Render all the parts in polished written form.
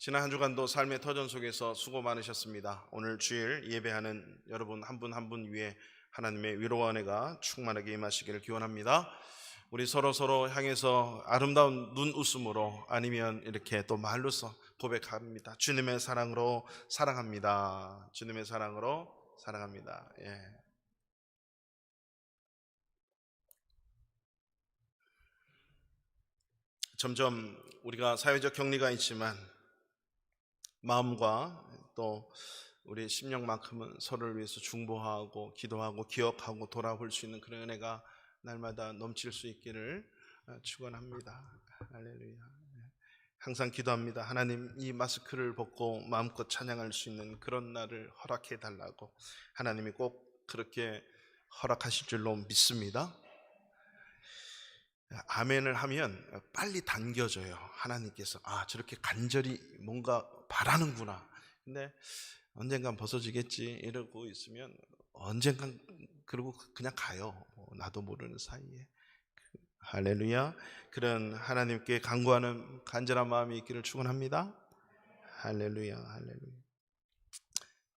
지난 한 주간도 삶의 터전 속에서 수고 많으셨습니다. 오늘 주일 예배하는 여러분 한 분 한 분 위에 하나님의 위로와 은혜가 충만하게 임하시기를 기원합니다. 우리 서로 향해서 아름다운 눈웃음으로 아니면 이렇게 또 말로써 고백합니다. 주님의 사랑으로 사랑합니다. 주님의 사랑으로 사랑합니다. 점점 우리가 사회적 격리가 있지만 마음과 또 우리 심령만큼은 서로를 위해서 중보하고 기도하고 기억하고 돌아볼 수 있는 그런 은혜가 날마다 넘칠 수 있기를 축원합니다. 할렐루야. 항상 기도합니다. 하나님, 이 마스크를 벗고 마음껏 찬양할 수 있는 그런 날을 허락해 달라고. 하나님이 꼭 그렇게 허락하실 줄로 믿습니다. 아멘을 하면 빨리 당겨져요. 하나님께서 저렇게 간절히 뭔가 바라는구나. 근데 언젠간 벗어지겠지 이러고 있으면 언젠간 그러고 그냥 가요. 나도 모르는 사이에. 할렐루야. 그런 하나님께 간구하는 간절한 마음이 있기를 축원합니다. 할렐루야. 할렐루야.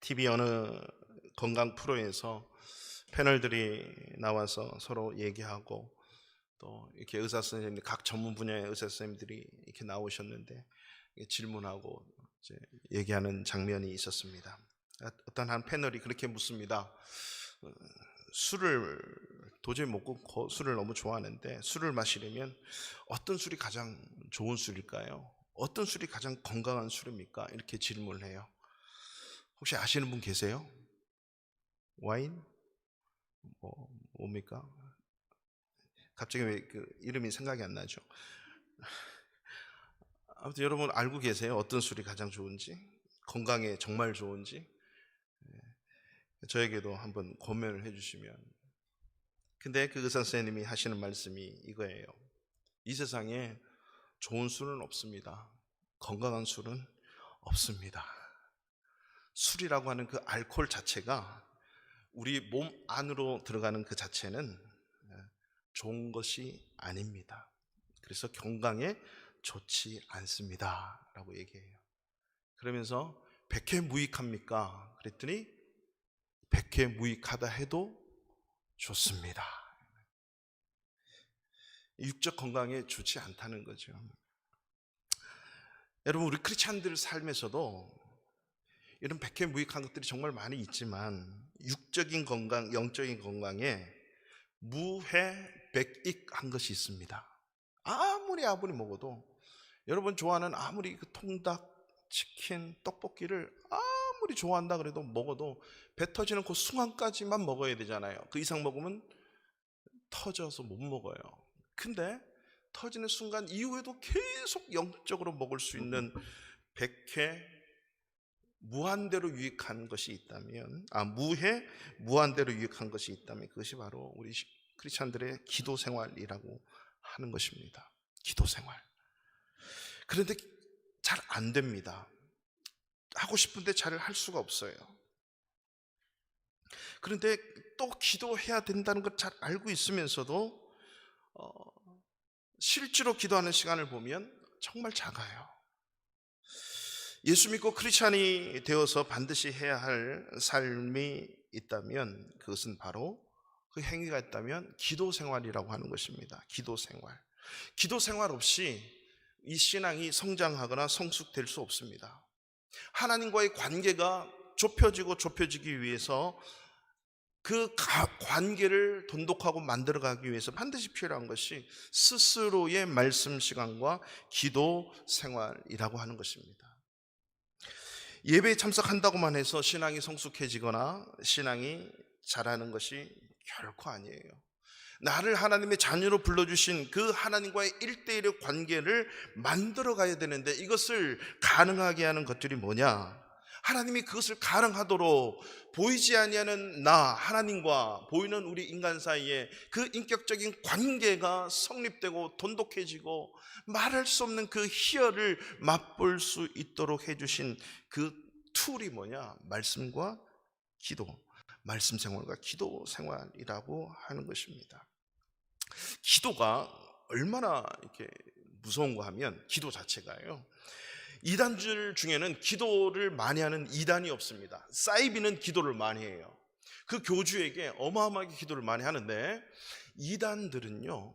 TV 어느 건강 프로에서 패널들이 나와서 서로 얘기하고 또 이렇게 의사 선생님들, 각 전문 분야의 의사 선생님들이 이렇게 나오셨는데 질문하고 이제 얘기하는 장면이 있었습니다. 어떤 한 패널이 그렇게 묻습니다. 술을 도저히 못 끊고 술을 너무 좋아하는데 술을 마시려면 어떤 술이 가장 좋은 술일까요? 어떤 술이 가장 건강한 술입니까? 이렇게 질문을 해요. 혹시 아시는 분 계세요? 와인? 뭡니까? 갑자기 왜 그 이름이 생각이 안 나죠? 아무튼 여러분 알고 계세요? 어떤 술이 가장 좋은지? 건강에 정말 좋은지? 저에게도 한번 고면을 해주시면. 근데 그 의사 선생님이 하시는 말씀이 이거예요. 이 세상에 좋은 술은 없습니다. 건강한 술은 없습니다. 술이라고 하는 그 알코올 자체가 우리 몸 안으로 들어가는 그 자체는 좋은 것이 아닙니다. 그래서 건강에 좋지 않습니다 라고 얘기해요. 그러면서 백해무익합니까? 그랬더니 백해무익하다 해도 좋습니다. 육적 건강에 좋지 않다는 거죠. 여러분, 우리 크리스찬들 삶에서도 이런 백해무익한 것들이 정말 많이 있지만 육적인 건강, 영적인 건강에 무해백익한 것이 있습니다. 아무리 먹어도, 여러분 좋아하는 아무리 그 통닭, 치킨, 떡볶이를 아무리 좋아한다 그래도 먹어도 배 터지는 그 순간까지만 먹어야 되잖아요. 그 이상 먹으면 터져서 못 먹어요. 근데 터지는 순간 이후에도 계속 영적으로 먹을 수 있는 백회 무한대로 유익한 것이 있다면, 무해 무한대로 유익한 것이 있다면 그것이 바로 우리 크리스찬들의 기도 생활이라고 하는 것입니다. 기도 생활. 그런데 잘 안 됩니다. 하고 싶은데 잘 할 수가 없어요. 그런데 또 기도해야 된다는 걸 잘 알고 있으면서도 실제로 기도하는 시간을 보면 정말 작아요. 예수 믿고 크리스찬이 되어서 반드시 해야 할 삶이 있다면 그것은 바로, 그 행위가 있다면 기도 생활이라고 하는 것입니다. 기도 생활. 기도 생활 없이 이 신앙이 성장하거나 성숙될 수 없습니다. 하나님과의 관계가 좁혀지기 위해서 그 관계를 돈독하고 만들어가기 위해서 반드시 필요한 것이 스스로의 말씀 시간과 기도 생활이라고 하는 것입니다. 예배에 참석한다고만 해서 신앙이 성숙해지거나 신앙이 자라는 것이 결코 아니에요. 나를 하나님의 자녀로 불러주신 그 하나님과의 1대1의 관계를 만들어 가야 되는데, 이것을 가능하게 하는 것들이 뭐냐? 하나님이 그것을 가능하도록 보이지 아니하는 나, 하나님과 보이는 우리 인간 사이에 그 인격적인 관계가 성립되고 돈독해지고 말할 수 없는 그 희열을 맛볼 수 있도록 해주신 그 툴이 뭐냐? 말씀과 기도, 말씀 생활과 기도 생활이라고 하는 것입니다. 기도가 얼마나 이렇게 무서운가 하면, 기도 자체가요, 이단들 중에는 기도를 많이 하는 이단이 없습니다. 사이비는 기도를 많이 해요. 그 교주에게 어마어마하게 기도를 많이 하는데, 이단들은요,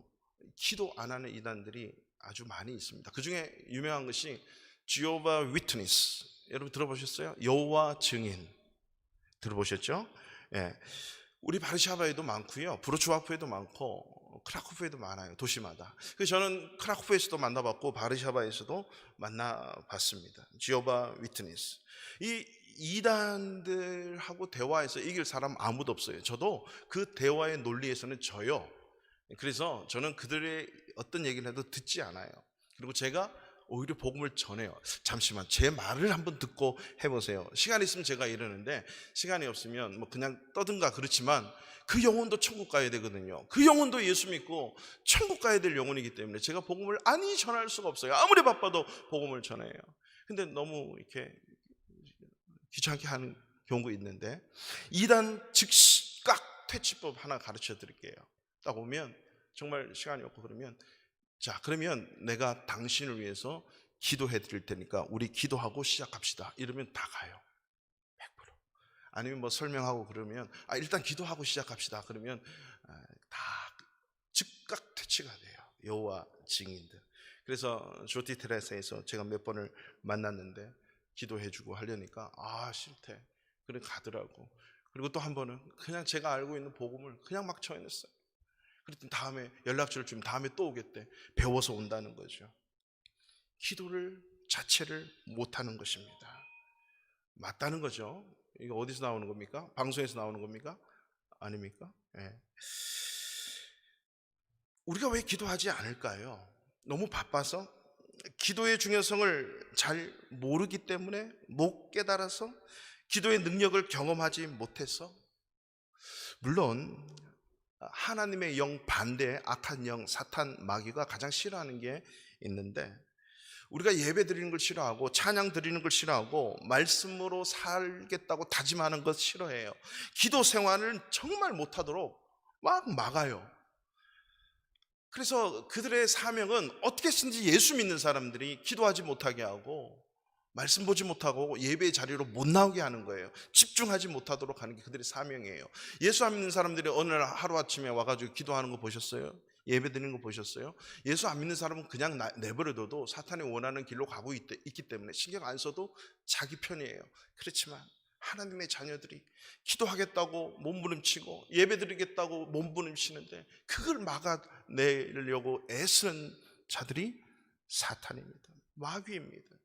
기도 안 하는 이단들이 아주 많이 있습니다. 그 중에 유명한 것이 지오바 위트니스, 여러분 들어보셨어요? 여호와 증인 들어보셨죠? 예. 우리 바르샤바에도 많고요, 브로츠와프에도 많고 크라쿠프에도 많아요, 도시마다. 그래서 저는 크라쿠프에서도 만나봤고 바르샤바에서도 만나봤습니다. 지오바 위트니스. 이 이단들하고 대화해서 이길 사람 아무도 없어요. 저도 그 대화의 논리에서는 져요. 그래서 저는 그들의 어떤 얘기를 해도 듣지 않아요. 그리고 제가 오히려 복음을 전해요. 잠시만, 제 말을 한번 듣고 해보세요. 시간이 있으면 제가 이러는데, 시간이 없으면 뭐 그냥 떠든가. 그렇지만 그 영혼도 천국 가야 되거든요. 그 영혼도 예수 믿고 천국 가야 될 영혼이기 때문에 제가 복음을 아니 전할 수가 없어요. 아무리 바빠도 복음을 전해요. 근데 너무 이렇게 귀찮게 하는 경우가 있는데, 이단 즉각 퇴치법 하나 가르쳐 드릴게요. 딱 오면, 정말 시간이 없고 그러면, 자, 그러면 내가 당신을 위해서 기도해 드릴 테니까 우리 기도하고 시작합시다. 이러면 다 가요. 100%. 아니면 뭐 설명하고 그러면 일단 기도하고 시작합시다. 그러면 다 즉각 퇴치가 돼요. 여호와 증인들. 그래서 조티 테레사에서 제가 몇 번을 만났는데 기도해 주고 하려니까 싫대. 그래 가더라고. 그리고 또 한 번은 그냥 제가 알고 있는 복음을 그냥 막 전했어요. 그랬더니 다음에 연락처를 주면 다음에 또 오겠대. 배워서 온다는 거죠. 기도를 자체를 못하는 것입니다. 맞다는 거죠. 이거 어디서 나오는 겁니까? 방송에서 나오는 겁니까? 아닙니까? 네. 우리가 왜 기도하지 않을까요? 너무 바빠서? 기도의 중요성을 잘 모르기 때문에? 못 깨달아서? 기도의 능력을 경험하지 못해서? 물론 하나님의 영 반대의 악한 영, 사탄, 마귀가 가장 싫어하는 게 있는데, 우리가 예배 드리는 걸 싫어하고 찬양 드리는 걸 싫어하고 말씀으로 살겠다고 다짐하는 것 싫어해요. 기도 생활을 정말 못하도록 막 막아요. 그래서 그들의 사명은 어떻게 해서든지 예수 믿는 사람들이 기도하지 못하게 하고 말씀 보지 못하고 예배의 자리로 못 나오게 하는 거예요. 집중하지 못하도록 하는 게 그들의 사명이에요. 예수 안 믿는 사람들이 어느 날 하루아침에 와가지고 기도하는 거 보셨어요? 예배 드리는 거 보셨어요? 예수 안 믿는 사람은 그냥 내버려둬도 사탄이 원하는 길로 가고 있기 때문에 신경 안 써도 자기 편이에요. 그렇지만 하나님의 자녀들이 기도하겠다고 몸부림치고 예배 드리겠다고 몸부림치는데 그걸 막아내려고 애쓰는 자들이 사탄입니다. 마귀입니다.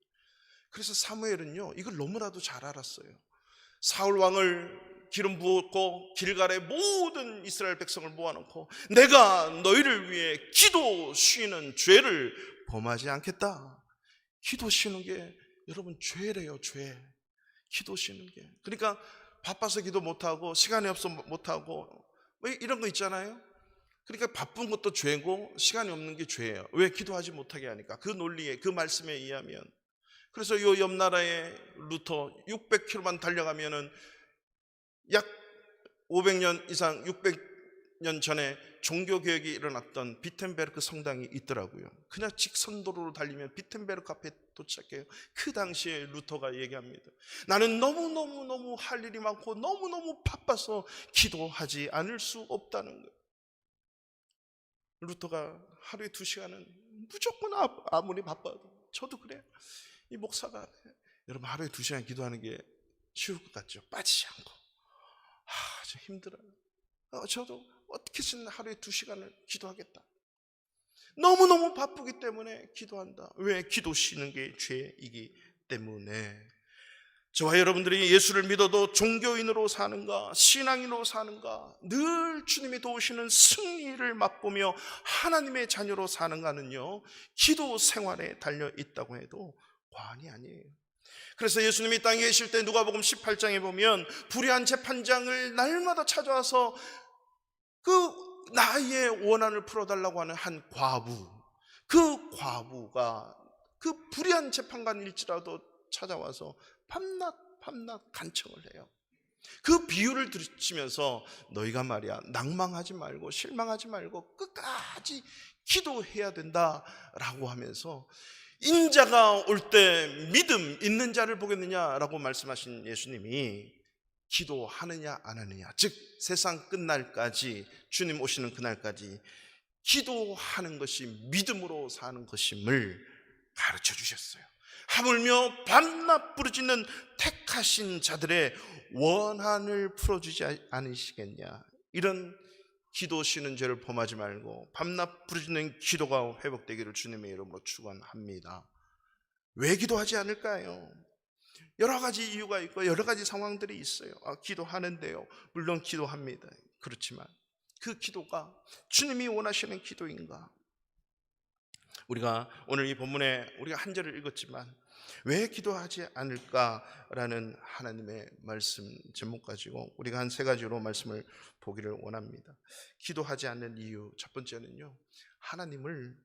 그래서 사무엘은요, 이걸 너무나도 잘 알았어요. 사울 왕을 기름 부었고 길갈에 모든 이스라엘 백성을 모아놓고 내가 너희를 위해 기도 쉬는 죄를 범하지 않겠다. 기도 쉬는 게 여러분 죄래요. 죄. 기도 쉬는 게. 그러니까 바빠서 기도 못하고 시간이 없어 못하고 왜 이런 거 있잖아요. 그러니까 바쁜 것도 죄고 시간이 없는 게 죄예요. 왜? 기도하지 못하게 하니까. 그 논리에, 그 말씀에 의하면. 그래서 이 옆 나라의 루터 600km만 달려가면은 약 500년 이상 600년 전에 종교개혁이 일어났던 비텐베르크 성당이 있더라고요. 그냥 직선도로로 달리면 비텐베르크 앞에 도착해요. 그 당시에 루터가 얘기합니다. 나는 너무너무 할 일이 많고 너무너무 바빠서 기도하지 않을 수 없다는 거예요. 루터가 하루에 2시간은 무조건 아무리 바빠도, 저도 그래요. 이 목사가 여러분 하루에 2시간 기도하는 게 쉬울 것 같죠? 빠지지 않고. 좀 힘들어요. 저도 어떻게든 하루에 2시간을 기도하겠다. 너무너무 바쁘기 때문에 기도한다. 왜? 기도 쉬는 게 죄이기 때문에. 저와 여러분들이 예수를 믿어도 종교인으로 사는가 신앙인으로 사는가, 늘 주님이 도우시는 승리를 맛보며 하나님의 자녀로 사는가는요, 기도 생활에 달려 있다고 해도 과언이 아니에요. 그래서 예수님이 땅에 계실 때 누가복음 18장에 보면 불의한 재판장을 날마다 찾아와서 그 나의 원한을 풀어달라고 하는 한 과부, 그 과부가 그 불의한 재판관일지라도 찾아와서 밤낮 간청을 해요. 그 비유를 들으시면서 너희가 말이야 낭망하지 말고 실망하지 말고 끝까지 기도해야 된다라고 하면서 인자가 올 때 믿음 있는 자를 보겠느냐라고 말씀하신 예수님이 기도하느냐 안 하느냐, 즉 세상 끝날까지, 주님 오시는 그날까지 기도하는 것이 믿음으로 사는 것임을 가르쳐 주셨어요. 하물며 밤낮 부르짖는 택하신 자들의 원한을 풀어주지 않으시겠냐. 이런 기도 쉬는 죄를 범하지 말고 밤낮 부르짖는 기도가 회복되기를 주님의 이름으로 축원합니다. 왜 기도하지 않을까요? 여러 가지 이유가 있고 여러 가지 상황들이 있어요. 기도하는데요, 물론 기도합니다. 그렇지만 그 기도가 주님이 원하시는 기도인가? 우리가 오늘 이 본문에 우리가 한 절을 읽었지만 왜 기도하지 않을까라는 하나님의 말씀 제목 가지고 우리가 한 세 가지로 말씀을 보기를 원합니다. 기도하지 않는 이유, 첫 번째는요, 하나님을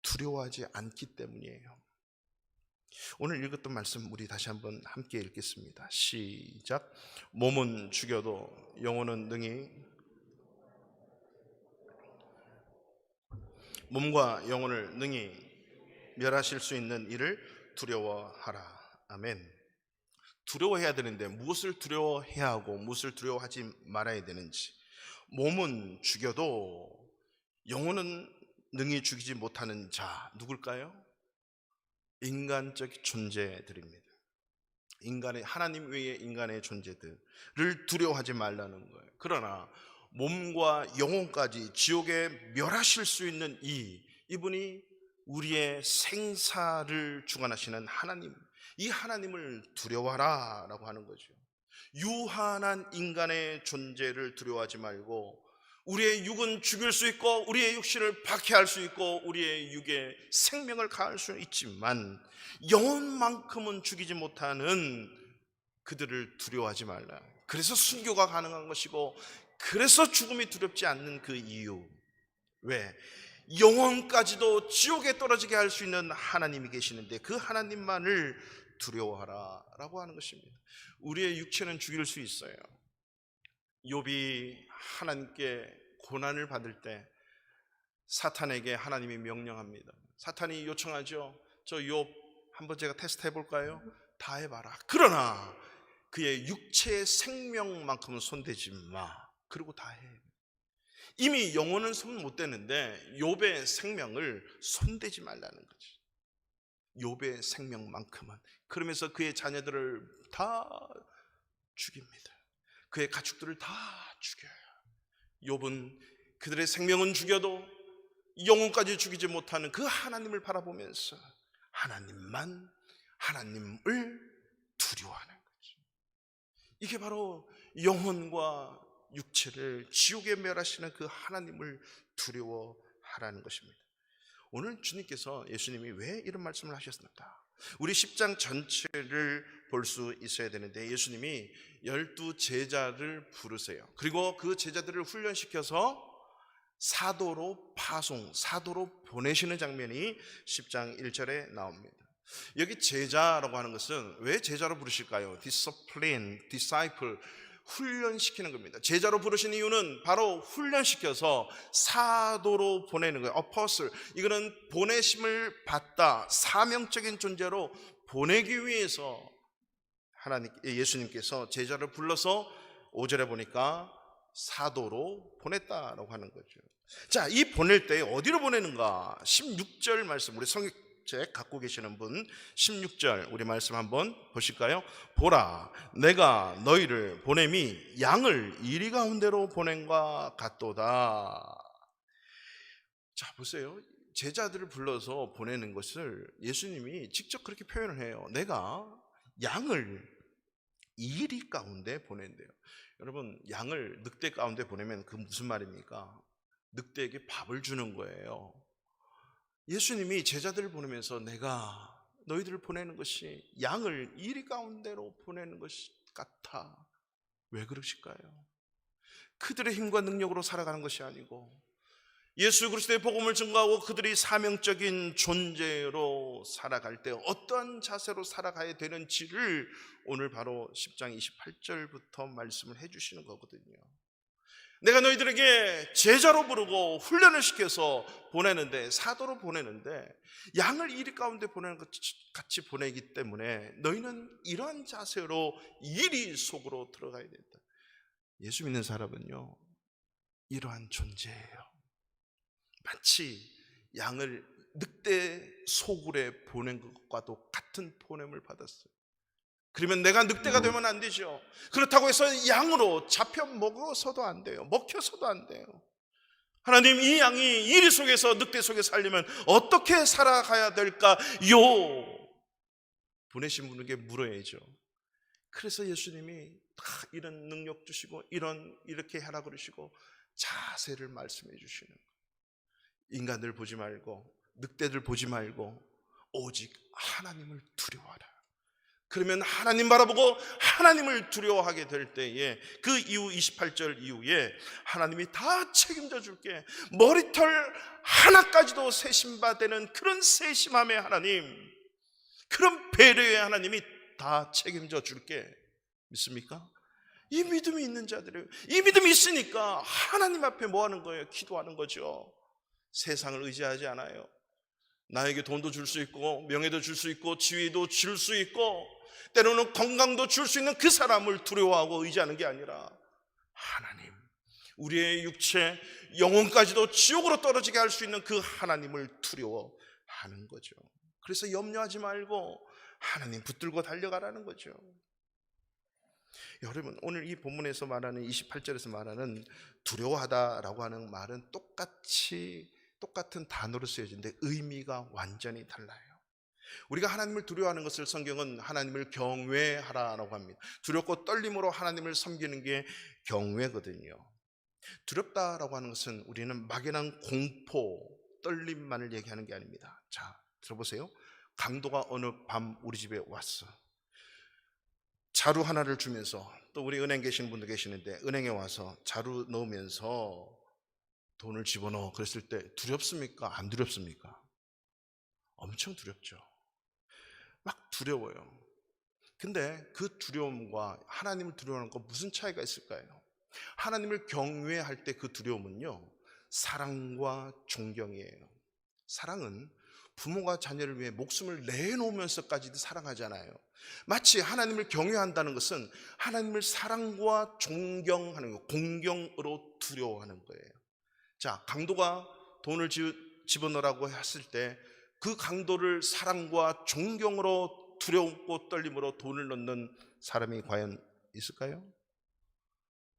두려워하지 않기 때문이에요. 오늘 읽었던 말씀 우리 다시 한번 함께 읽겠습니다. 시작. 몸은 죽여도 영혼은 능히, 몸과 영혼을 능히 멸하실 수 있는 이를 두려워하라. 아멘. 두려워해야 되는데 무엇을 두려워해야 하고 무엇을 두려워하지 말아야 되는지. 몸은 죽여도 영혼은 능히 죽이지 못하는 자, 누굴까요? 인간적 존재들입니다. 인간의, 하나님 외의 인간의 존재들을 두려워하지 말라는 거예요. 그러나 몸과 영혼까지 지옥에 멸하실 수 있는 이분이 우리의 생사를 주관하시는 하나님, 이 하나님을 두려워하라 라고 하는 거죠. 유한한 인간의 존재를 두려워하지 말고, 우리의 육은 죽일 수 있고 우리의 육신을 박해할 수 있고 우리의 육에 생명을 가할 수 있지만 영혼만큼은 죽이지 못하는 그들을 두려워하지 말라. 그래서 순교가 가능한 것이고, 그래서 죽음이 두렵지 않는 그 이유. 왜? 영혼까지도 지옥에 떨어지게 할 수 있는 하나님이 계시는데 그 하나님만을 두려워하라 라고 하는 것입니다. 우리의 육체는 죽일 수 있어요. 욥이 하나님께 고난을 받을 때 사탄에게 하나님이 명령합니다. 사탄이 요청하죠. 저 욥 한번 제가 테스트 해볼까요? 다 해봐라. 그러나 그의 육체의 생명만큼은 손대지 마. 그리고 다 해. 이미 영혼은 손 못 대는데 욥의 생명을 손대지 말라는 거지. 욥의 생명만큼은. 그러면서 그의 자녀들을 다 죽입니다. 그의 가축들을 다 죽여요. 욥은 그들의 생명은 죽여도 영혼까지 죽이지 못하는 그 하나님을 바라보면서 하나님을 두려워하는 거죠. 이게 바로 영혼과 육체를 지옥에 멸하시는 그 하나님을 두려워하라는 것입니다. 오늘 주님께서, 예수님이 왜 이런 말씀을 하셨습니까? 우리 10장 전체를 볼 수 있어야 되는데 예수님이 12제자를 부르세요. 그리고 그 제자들을 훈련시켜서 사도로 보내시는 장면이 10장 1절에 나옵니다. 여기 제자라고 하는 것은 왜 제자로 부르실까요? disciple, 훈련시키는 겁니다. 제자로 부르신 이유는 바로 훈련시켜서 사도로 보내는 거예요. apostle, 이거는 보내심을 받다, 사명적인 존재로 보내기 위해서 예수님께서 제자를 불러서 5절에 보니까 사도로 보냈다라고 하는 거죠. 자, 이 보낼 때 어디로 보내는가? 16절 말씀, 우리 성경책 갖고 계시는 분 16절 우리 말씀 한번 보실까요? 보라, 내가 너희를 보냄이 양을 이리 가운데로 보낸과 같도다. 자, 보세요. 제자들을 불러서 보내는 것을 예수님이 직접 그렇게 표현을 해요. 내가 양을 이리 가운데 보낸대요. 여러분, 양을 늑대 가운데 보내면 그 무슨 말입니까? 늑대에게 밥을 주는 거예요. 예수님이 제자들을 보내면서 내가 너희들을 보내는 것이 양을 이리 가운데로 보내는 것이 같아. 왜 그러실까요? 그들의 힘과 능력으로 살아가는 것이 아니고 예수 그리스도의 복음을 증거하고 그들이 사명적인 존재로 살아갈 때 어떠한 자세로 살아가야 되는지를 오늘 바로 10장 28절부터 말씀을 해주시는 거거든요. 내가 너희들에게 제자로 부르고 훈련을 시켜서 보내는데, 사도로 보내는데 양을 이리 가운데 보내는 것 같이 보내기 때문에 너희는 이러한 자세로 이리 속으로 들어가야 된다. 예수 믿는 사람은요, 이러한 존재예요. 마치 양을 늑대 소굴에 보낸 것과도 같은 보냄을 받았어요. 그러면 내가 늑대가 되면 안 되죠. 그렇다고 해서 양으로 잡혀 먹어서도 안 돼요. 먹혀서도 안 돼요. 하나님, 이 양이 이리 속에서 늑대 속에 살려면 어떻게 살아가야 될까요? 보내신 분에게 물어야죠. 그래서 예수님이 다 이런 능력 주시고 이렇게 하라 그러시고 자세를 말씀해 주시는 거예요. 인간들 보지 말고 늑대들 보지 말고 오직 하나님을 두려워하라. 그러면 하나님 바라보고 하나님을 두려워하게 될 때에 그 이후 28절 이후에 하나님이 다 책임져 줄게, 머리털 하나까지도 세심받는 그런 세심함의 하나님, 그런 배려의 하나님이 다 책임져 줄게. 믿습니까? 이 믿음이 있는 자들이에요. 이 믿음이 있으니까 하나님 앞에 뭐 하는 거예요? 기도하는 거죠. 세상을 의지하지 않아요. 나에게 돈도 줄 수 있고 명예도 줄 수 있고 지위도 줄 수 있고 때로는 건강도 줄 수 있는 그 사람을 두려워하고 의지하는 게 아니라 하나님, 우리의 육체, 영혼까지도 지옥으로 떨어지게 할 수 있는 그 하나님을 두려워하는 거죠. 그래서 염려하지 말고 하나님 붙들고 달려가라는 거죠. 여러분, 오늘 이 본문에서 말하는 28절에서 말하는 두려워하다라고 하는 말은 똑같은 단어로 쓰여진데 의미가 완전히 달라요. 우리가 하나님을 두려워하는 것을 성경은 하나님을 경외하라라고 합니다. 두렵고 떨림으로 하나님을 섬기는 게 경외거든요. 두렵다라고 하는 것은 우리는 막연한 공포, 떨림만을 얘기하는 게 아닙니다. 자, 들어보세요. 강도가 어느 밤 우리 집에 왔어. 자루 하나를 주면서, 또 우리 은행 계시는 분도 계시는데 은행에 와서 자루 넣으면서 돈을 집어넣어. 그랬을 때 두렵습니까? 안 두렵습니까? 엄청 두렵죠. 막 두려워요. 근데 그 두려움과 하나님을 두려워하는 거 무슨 차이가 있을까요? 하나님을 경외할 때 그 두려움은요, 사랑과 존경이에요. 사랑은 부모가 자녀를 위해 목숨을 내놓으면서까지도 사랑하잖아요. 마치 하나님을 경외한다는 것은 하나님을 사랑과 존경하는 거, 공경으로 두려워하는 거예요. 자, 강도가 돈을 집어넣으라고 했을 때 그 강도를 사랑과 존경으로 두려움과 떨림으로 돈을 넣는 사람이 과연 있을까요?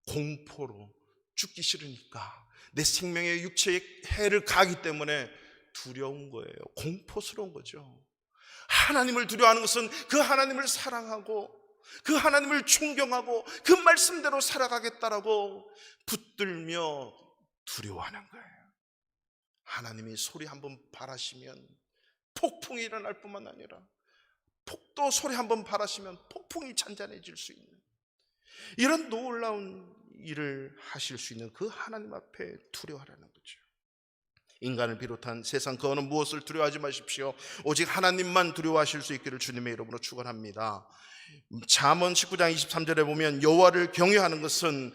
공포로, 죽기 싫으니까, 내 생명의 육체에 해를 가기 때문에 두려운 거예요. 공포스러운 거죠. 하나님을 두려워하는 것은 그 하나님을 사랑하고 그 하나님을 존경하고 그 말씀대로 살아가겠다라고 붙들며 두려워하는 거예요. 하나님이 소리 한번 바라시면 폭풍이 일어날 뿐만 아니라 폭도 소리 한번 바라시면 폭풍이 잔잔해질 수 있는 이런 놀라운 일을 하실 수 있는 그 하나님 앞에 두려워하라는 거죠. 인간을 비롯한 세상 그 어느 무엇을 두려워하지 마십시오. 오직 하나님만 두려워하실 수 있기를 주님의 이름으로 축원합니다. 잠언 19장 23절에 보면 여호와를 경외하는 것은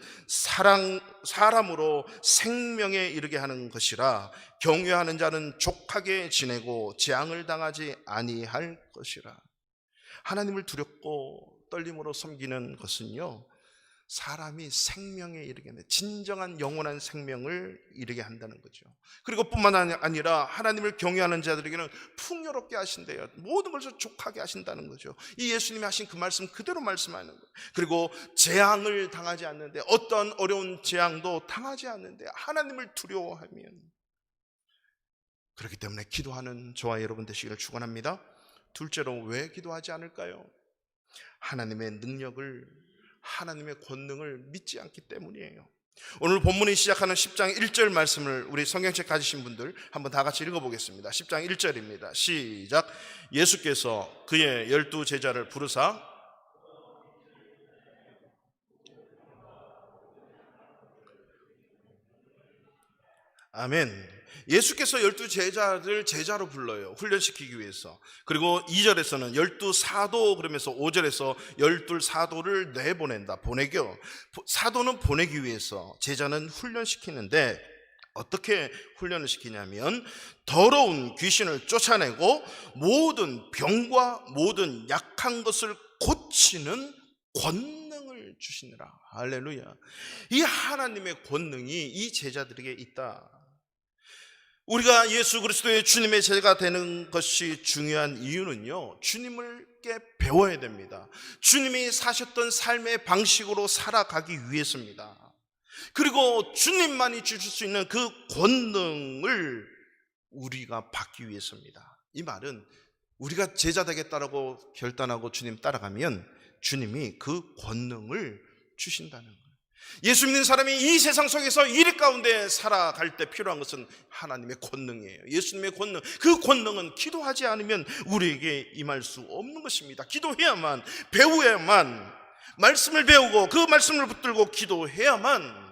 사람으로 생명에 이르게 하는 것이라 경외하는 자는 족하게 지내고 재앙을 당하지 아니할 것이라. 하나님을 두렵고 떨림으로 섬기는 것은요, 사람이 생명에 이르게 한다. 진정한 영원한 생명을 이르게 한다는 거죠. 그리고 뿐만 아니라 하나님을 경외하는 자들에게는 풍요롭게 하신대요. 모든 것을 족하게 하신다는 거죠. 이 예수님이 하신 그 말씀 그대로 말씀하는 거예요. 그리고 재앙을 당하지 않는데, 어떤 어려운 재앙도 당하지 않는데 하나님을 두려워하면, 그렇기 때문에 기도하는 저와 여러분 되시기를 축원합니다. 둘째로 왜 기도하지 않을까요? 하나님의 능력을, 하나님의 권능을 믿지 않기 때문이에요. 오늘 본문이 시작하는 10장 1절 말씀을 우리 성경책 가지신 분들 한번 다 같이 읽어보겠습니다. 10장 1절입니다. 시작. 예수께서 그의 12 제자를 부르사 아멘. 예수께서 12제자를 제자로 불러요. 훈련시키기 위해서. 그리고 2절에서는 12사도 그러면서 5절에서 12사도를 내보낸다. 보내겨. 사도는 보내기 위해서, 제자는 훈련시키는데 어떻게 훈련을 시키냐면 더러운 귀신을 쫓아내고 모든 병과 모든 약한 것을 고치는 권능을 주시느라. 할렐루야. 이 하나님의 권능이 이 제자들에게 있다. 우리가 예수 그리스도의 주님의 제자가 되는 것이 중요한 이유는요, 주님을께 배워야 됩니다. 주님이 사셨던 삶의 방식으로 살아가기 위해서입니다. 그리고 주님만이 주실 수 있는 그 권능을 우리가 받기 위해서입니다. 이 말은 우리가 제자 되겠다라고 결단하고 주님 따라가면 주님이 그 권능을 주신다는 거예요. 예수 믿는 사람이 이 세상 속에서 일 가운데 살아갈 때 필요한 것은 하나님의 권능이에요. 예수님의 권능. 그 권능은 기도하지 않으면 우리에게 임할 수 없는 것입니다. 기도해야만, 배워야만, 말씀을 배우고 그 말씀을 붙들고 기도해야만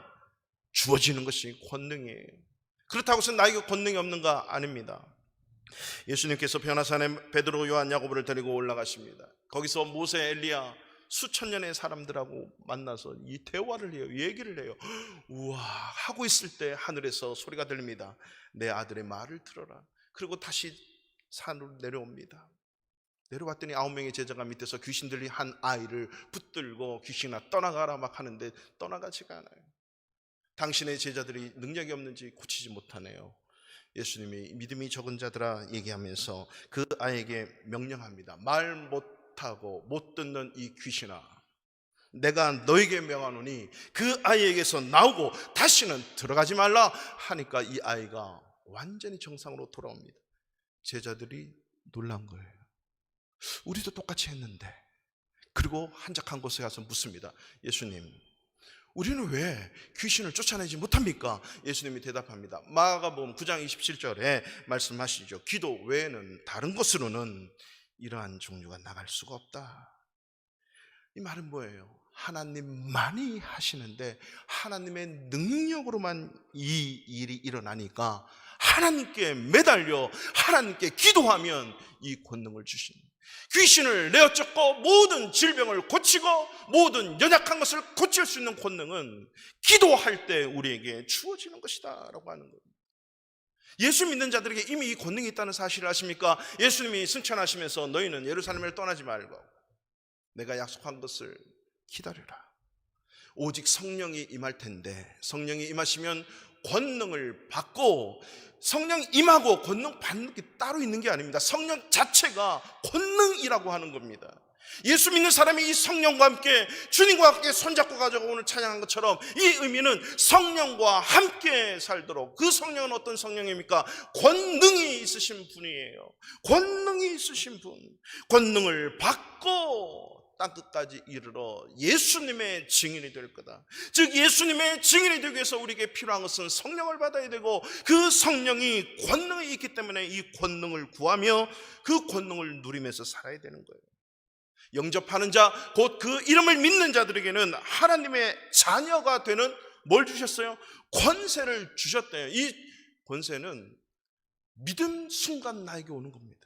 주어지는 것이 권능이에요. 그렇다고 해서 나에게 권능이 없는가? 아닙니다. 예수님께서 변화산에 베드로, 요한, 야고보를 데리고 올라가십니다. 거기서 모세, 엘리야 수천 년의 사람들하고 만나서 이 대화를 해요. 얘기를 해요. 우와 하고 있을 때 하늘에서 소리가 들립니다. 내 아들의 말을 들어라. 그리고 다시 산으로 내려옵니다. 내려왔더니 9명의 제자가 밑에서 귀신들이 한 아이를 붙들고 귀신아 떠나가라 막 하는데 떠나가지가 않아요. 당신의 제자들이 능력이 없는지 고치지 못하네요. 예수님이 믿음이 적은 자들아 얘기하면서 그 아이에게 명령합니다. 말 못하고 못 듣는 이 귀신아, 내가 너에게 명하노니 그 아이에게서 나오고 다시는 들어가지 말라 하니까 이 아이가 완전히 정상으로 돌아옵니다. 제자들이 놀란 거예요. 우리도 똑같이 했는데. 그리고 한적한 곳에 가서 묻습니다. 예수님, 우리는 왜 귀신을 쫓아내지 못합니까? 예수님이 대답합니다. 마가복음 9장 27절에 말씀하시죠. 기도 외에는 다른 곳으로는 이러한 종류가 나갈 수가 없다. 이 말은 뭐예요? 하나님만이 하시는데 하나님의 능력으로만 이 일이 일어나니까 하나님께 매달려 하나님께 기도하면 이 권능을 주시는, 귀신을 내어쫓고 모든 질병을 고치고 모든 연약한 것을 고칠 수 있는 권능은 기도할 때 우리에게 주어지는 것이다 라고 하는 거예요. 예수 믿는 자들에게 이미 이 권능이 있다는 사실을 아십니까? 예수님이 승천하시면서 너희는 예루살렘을 떠나지 말고 내가 약속한 것을 기다려라. 오직 성령이 임할 텐데 성령이 임하시면 권능을 받고, 성령 임하고 권능 받는 게 따로 있는 게 아닙니다. 성령 자체가 권능이라고 하는 겁니다. 예수 믿는 사람이 이 성령과 함께 주님과 함께 손잡고 가자고 오늘 찬양한 것처럼 이 의미는 성령과 함께 살도록, 그 성령은 어떤 성령입니까? 권능이 있으신 분이에요. 권능이 있으신 분, 권능을 받고 땅끝까지 이르러 예수님의 증인이 될 거다. 즉 예수님의 증인이 되기 위해서 우리에게 필요한 것은 성령을 받아야 되고, 그 성령이 권능이 있기 때문에 이 권능을 구하며 그 권능을 누리면서 살아야 되는 거예요. 영접하는 자, 곧 그 이름을 믿는 자들에게는 하나님의 자녀가 되는 뭘 주셨어요? 권세를 주셨대요. 이 권세는 믿음 순간 나에게 오는 겁니다.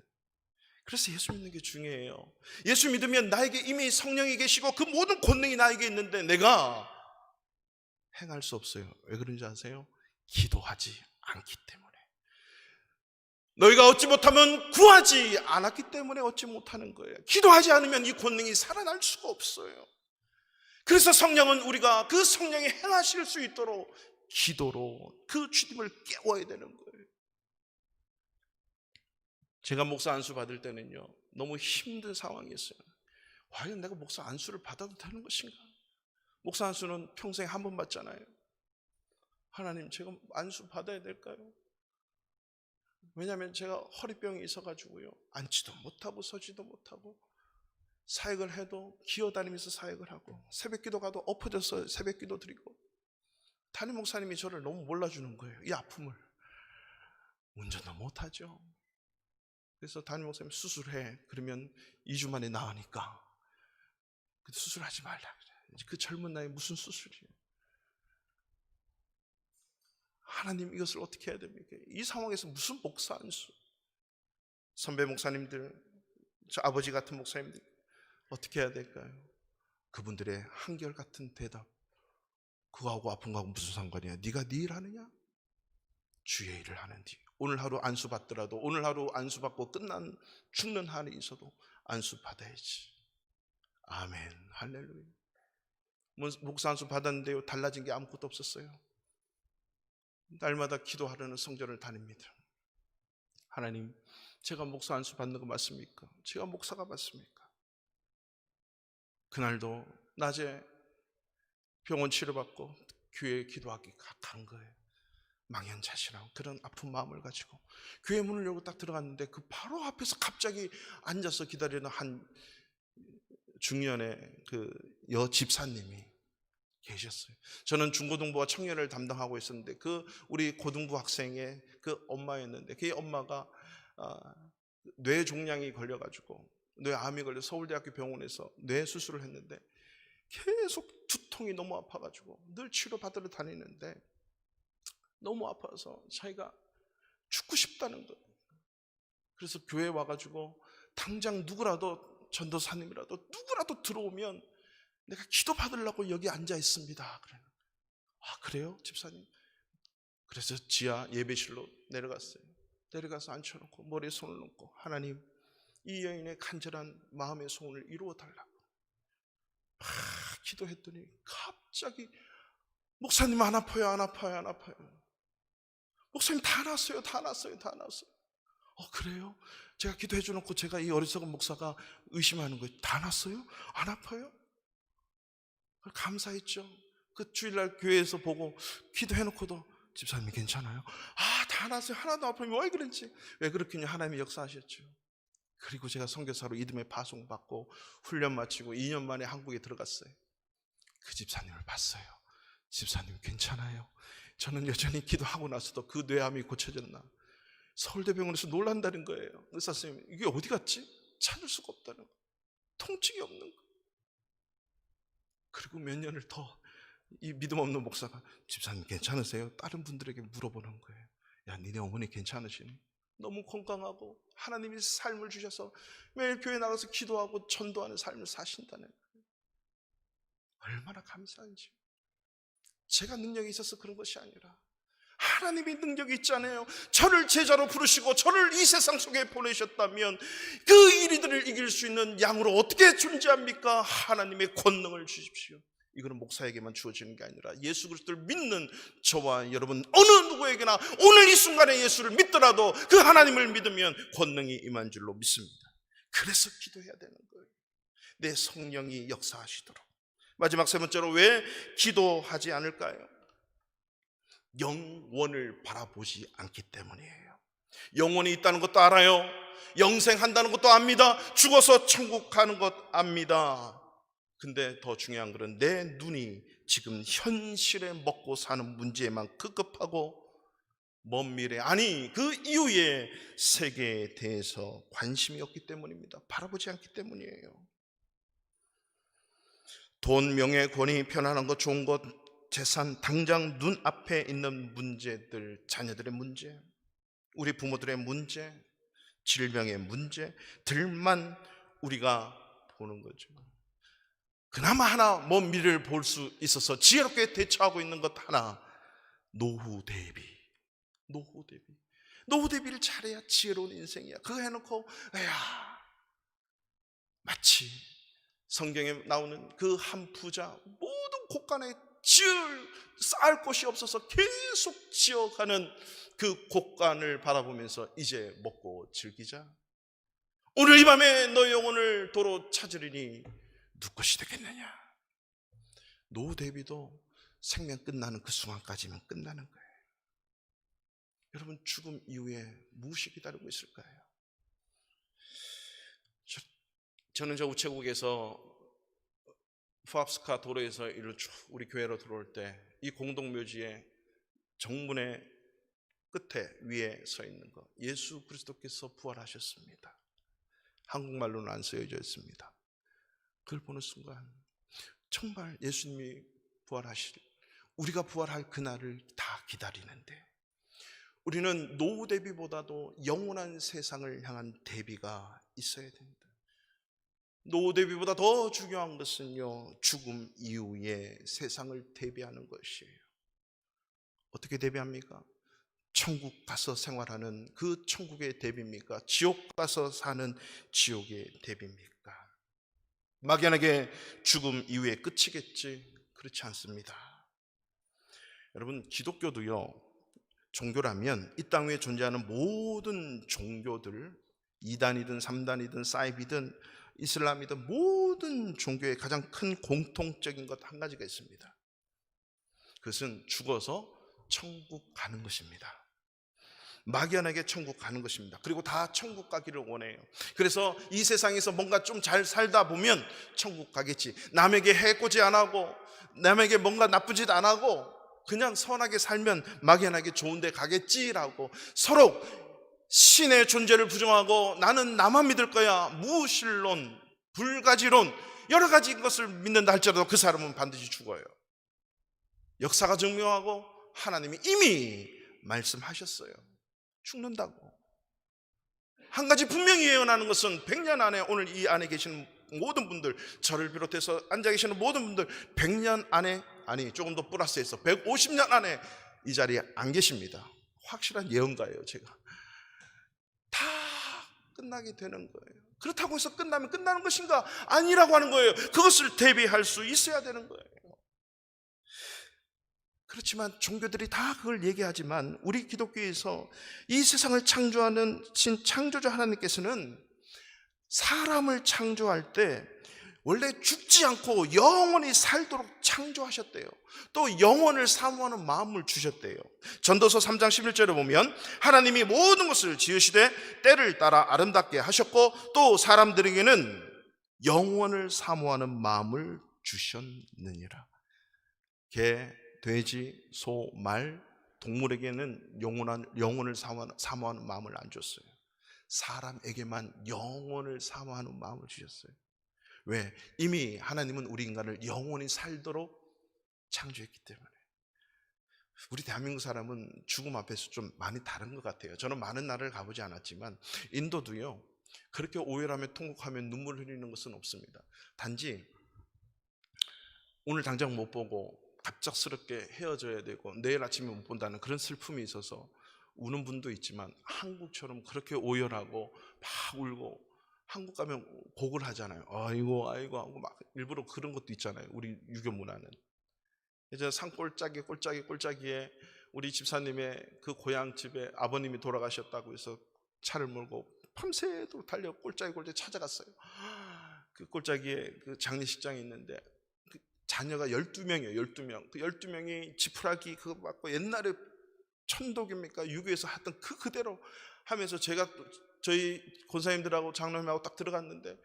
그래서 예수 믿는 게 중요해요. 예수 믿으면 나에게 이미 성령이 계시고 그 모든 권능이 나에게 있는데 내가 행할 수 없어요. 왜 그런지 아세요? 기도하지 않기 때문에. 너희가 얻지 못하면 구하지 않았기 때문에 얻지 못하는 거예요. 기도하지 않으면 이 권능이 살아날 수가 없어요. 그래서 성령은 우리가 그 성령이 행하실 수 있도록 기도로 그 주님을 깨워야 되는 거예요. 제가 목사 안수 받을 때는요, 너무 힘든 상황이었어요. 과연 내가 목사 안수를 받아도 되는 것인가? 목사 안수는 평생 한 번 받잖아요. 하나님, 제가 안수 받아야 될까요? 왜냐하면 제가 허리병이 있어가지고요, 앉지도 못하고 서지도 못하고 사역을 해도 기어다니면서 사역을 하고 새벽기도 가도 엎어져서 새벽기도 드리고, 담임 목사님이 저를 너무 몰라주는 거예요. 이 아픔을. 운전도 못하죠. 그래서 담임 목사님 수술해. 그러면 2주 만에 나으니까 수술하지 말라 그래. 그 젊은 나이에 무슨 수술이에요? 하나님, 이것을 어떻게 해야 됩니까? 이 상황에서 무슨 목사 안수? 선배 목사님들, 저 아버지 같은 목사님들 어떻게 해야 될까요? 그분들의 한결같은 대답, 그거하고 아픈 거하고 무슨 상관이야? 네가 네 일 하느냐? 주의 일을 하는디. 오늘 하루 안수 받더라도, 오늘 하루 안수 받고 죽는 한이 있어도 안수 받아야지. 아멘, 할렐루야. 목사 안수 받았는데요, 달라진 게 아무것도 없었어요. 날마다 기도하려는 성전을 다닙니다. 하나님, 제가 목사 안수 받는 거 맞습니까? 제가 목사가 맞습니까? 그날도 낮에 병원 치료받고 교회에 기도하기 간 거예요. 망연자실한 그런 아픈 마음을 가지고 교회 문을 열고 딱 들어갔는데 그 바로 앞에서 갑자기 앉아서 기다리는 한 중년의 그 여집사님이 계셨어요. 저는 중고등부와 청년을 담당하고 있었는데 그 우리 고등부 학생의 그 엄마였는데, 그 엄마가 뇌종양이 걸려가지고 뇌암이 걸려 서울대학교 병원에서 뇌 수술을 했는데 계속 두통이 너무 아파가지고 늘 치료받으러 다니는데 너무 아파서 자기가 죽고 싶다는 거예요. 그래서 교회에 와가지고 당장 누구라도, 전도사님이라도 누구라도 들어오면 내가 기도 받으려고 여기 앉아 있습니다. 그래요. 아, 그래요? 집사님? 그래서 지하 예배실로 내려갔어요. 내려가서 앉혀놓고 머리에 손을 놓고, 하나님, 이 여인의 간절한 마음의 소원을 이루어 달라고 막 기도했더니 갑자기, 목사님 안 아파요, 안 아파요, 안 아파요. 목사님 다 났어요, 다 났어요, 다 났어요. 그래요? 제가 기도해 주놓고 제가 이 어리석은 목사가 의심하는 거예요. 다 났어요? 안 아파요? 감사했죠. 그 주일날 교회에서 보고 기도해놓고도, 집사님이 괜찮아요? 다 났어요. 하나도 아프면 왜 그런지. 왜 그렇겠냐? 하나님이 역사하셨죠. 그리고 제가 선교사로 이듬해 파송받고 훈련 마치고 2년 만에 한국에 들어갔어요. 그 집사님을 봤어요. 집사님 괜찮아요? 저는 여전히 기도하고 나서도 그 뇌암이 고쳐졌나? 서울대병원에서 놀란다는 거예요. 의사 선생님, 이게 어디 갔지? 찾을 수가 없다는 거, 통증이 없는 거. 그리고 몇 년을 더 이 믿음 없는 목사가, 집사님 괜찮으세요? 다른 분들에게 물어보는 거예요. 야, 니네 어머니 괜찮으시니? 너무 건강하고 하나님이 삶을 주셔서 매일 교회 나가서 기도하고 전도하는 삶을 사신다는 거예요. 얼마나 감사한지. 제가 능력이 있어서 그런 것이 아니라 하나님이 능력이 있잖아요. 저를 제자로 부르시고 저를 이 세상 속에 보내셨다면 그 이리들을 이길 수 있는 양으로 어떻게 존재합니까? 하나님의 권능을 주십시오. 이거는 목사에게만 주어지는 게 아니라 예수 그리스도를 믿는 저와 여러분 어느 누구에게나 오늘 이 순간에 예수를 믿더라도 그 하나님을 믿으면 권능이 임한 줄로 믿습니다. 그래서 기도해야 되는 거예요. 내 성령이 역사하시도록. 마지막 세 번째로 왜 기도하지 않을까요? 영원을 바라보지 않기 때문이에요. 영원이 있다는 것도 알아요. 영생한다는 것도 압니다. 죽어서 천국 가는 것 압니다. 근데 더 중요한 것은 내 눈이 지금 현실에 먹고 사는 문제에만 급급하고 먼 미래, 아니 그 이후의 세계에 대해서 관심이 없기 때문입니다. 바라보지 않기 때문이에요. 돈, 명예, 권위, 편안한 것, 좋은 것, 재산, 당장 눈앞에 있는 문제들, 자녀들의 문제, 우리 부모들의 문제, 질병의 문제들만 우리가 보는 거죠. 그나마 하나 먼 미래를 볼 수 있어서 지혜롭게 대처하고 있는 것 하나, 노후 대비. 노후 대비를 잘해야 지혜로운 인생이야. 그거 해놓고 마치 성경에 나오는 그 한 부자, 모든 곳간에 쌓을 곳이 없어서 계속 지어가는 그 곳간을 바라보면서 이제 먹고 즐기자. 오늘 이 밤에 너의 영혼을 도로 찾으리니 누구 것이 되겠느냐. 노후 대비도 생명 끝나는 그 순간까지면 끝나는 거예요. 여러분, 죽음 이후에 무엇이 기다리고 있을까요? 저는 저 우체국에서 푸압스카 도로에서 쭉 우리 교회로 들어올 때 이 공동묘지에 정문의 끝에 위에 서 있는 거, 예수 그리스도께서 부활하셨습니다. 한국말로는 안 쓰여져 있습니다. 그걸 보는 순간 정말 예수님이 부활하실, 우리가 부활할 그날을 다 기다리는데 우리는 노후 대비보다도 영원한 세상을 향한 대비가 있어야 됩니다. 노후 대비보다 더 중요한 것은요, 죽음 이후의 세상을 대비하는 것이에요. 어떻게 대비합니까? 천국 가서 생활하는 그 천국의 대비입니까? 지옥 가서 사는 지옥의 대비입니까? 막연하게 죽음 이후에 끝이겠지? 그렇지 않습니다. 여러분, 기독교도요, 종교라면 이 땅 위에 존재하는 모든 종교들, 2단이든 3단이든 사이비든 이슬람이든 모든 종교의 가장 큰 공통적인 것 한 가지가 있습니다. 그것은 죽어서 천국 가는 것입니다. 막연하게 천국 가는 것입니다. 그리고 다 천국 가기를 원해요. 그래서 이 세상에서 뭔가 좀 잘 살다 보면 천국 가겠지, 남에게 해코지 안 하고 남에게 뭔가 나쁜 짓 안 하고 그냥 선하게 살면 막연하게 좋은 데 가겠지라고 서로 신의 존재를 부정하고 나는 나만 믿을 거야, 무신론, 불가지론, 여러 가지 것을 믿는다 할지라도 그 사람은 반드시 죽어요. 역사가 증명하고 하나님이 이미 말씀하셨어요. 죽는다고. 한 가지 분명히 예언하는 것은 100년 안에, 오늘 이 안에 계시는 모든 분들, 저를 비롯해서 앉아 계시는 모든 분들 100년 안에, 아니 조금 더 플러스해서 150년 안에 이 자리에 안 계십니다. 확실한 예언가예요. 제가 다 끝나게 되는 거예요. 그렇다고 해서 끝나면 끝나는 것인가? 아니라고 하는 거예요. 그것을 대비할 수 있어야 되는 거예요. 그렇지만 종교들이 다 그걸 얘기하지만 우리 기독교에서 이 세상을 창조하는 신 창조주 하나님께서는 사람을 창조할 때 원래 죽지 않고 영원히 살도록 창조하셨대요. 또 영원을 사모하는 마음을 주셨대요. 전도서 3장 11절에 보면 하나님이 모든 것을 지으시되 때를 따라 아름답게 하셨고 또 사람들에게는 영원을 사모하는 마음을 주셨느니라. 개, 돼지, 소, 말, 동물에게는 영원을 사모하는 마음을 안 줬어요. 사람에게만 영원을 사모하는 마음을 주셨어요. 왜? 이미 하나님은 우리 인간을 영원히 살도록 창조했기 때문에. 우리 대한민국 사람은 죽음 앞에서 좀 많이 다른 것 같아요. 저는 많은 나라를 가보지 않았지만 인도도요, 그렇게 오열하며 통곡하며 눈물 흘리는 것은 없습니다. 단지 오늘 당장 못 보고 갑작스럽게 헤어져야 되고 내일 아침에 못 본다는 그런 슬픔이 있어서 우는 분도 있지만 한국처럼 그렇게 오열하고 막 울고, 한국 가면 곡을 하잖아요. 아이고 아이고 하고 막 일부러 그런 것도 있잖아요. 우리 유교 문화는. 예전에 꼴짜기에 우리 집사님의 그 고향집에 아버님이 돌아가셨다고 해서 차를 몰고 밤새도록 달려 꼴짜기 찾아갔어요. 그 꼴짜기에 그 장례식장이 있는데 그 자녀가 12명이에요. 12명. 그 12명이 지푸라기 그거 맞고 옛날에 천독입니까? 유교에서 하던 그 그대로 하면서 제가 저희 권사님들하고 장로님하고 딱 들어갔는데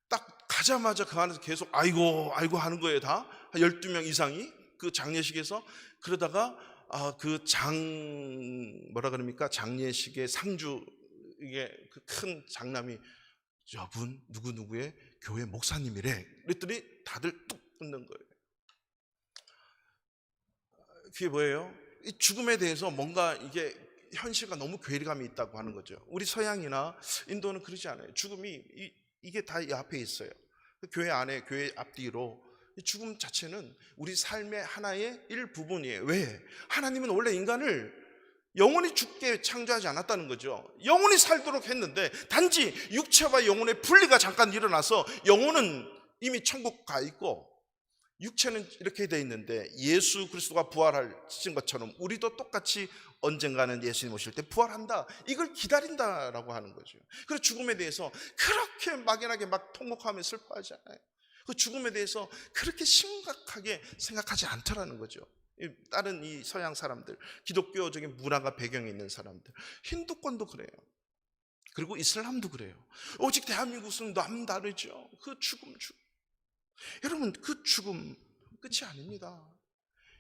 딱 가자마자 그 안에서 계속 아이고 아이고 하는 거예요. 다 12명 이상이 그 장례식에서. 그러다가 그 뭐라 그럽니까? 장례식의 상주, 이게 그 큰 장남이 저분 누구누구의 교회 목사님이래. 그랬더니 다들 뚝 끊는 거예요. 그게 뭐예요? 이 죽음에 대해서 뭔가 이게 현실과 너무 괴리감이 있다고 하는 거죠. 우리 서양이나 인도는 그러지 않아요. 죽음이 이게 다 이 앞에 있어요. 교회 안에, 교회 앞뒤로 죽음 자체는 우리 삶의 하나의 일부분이에요. 왜? 하나님은 원래 인간을 영원히 죽게 창조하지 않았다는 거죠. 영원히 살도록 했는데 단지 육체와 영혼의 분리가 잠깐 일어나서 영혼은 이미 천국 가 있고 육체는 이렇게 돼 있는데 예수 그리스도가 부활하신 것처럼 우리도 똑같이 언젠가는 예수님 오실 때 부활한다, 이걸 기다린다라고 하는 거죠. 그래서 죽음에 대해서 그렇게 막연하게 막 통곡하며 슬퍼하지 않아요. 그 죽음에 대해서 그렇게 심각하게 생각하지 않더라는 거죠. 다른 이 서양 사람들, 기독교적인 문화가 배경이 있는 사람들, 힌두권도 그래요. 그리고 이슬람도 그래요. 오직 대한민국은 남다르죠. 그 죽음. 여러분, 그 죽음 끝이 아닙니다.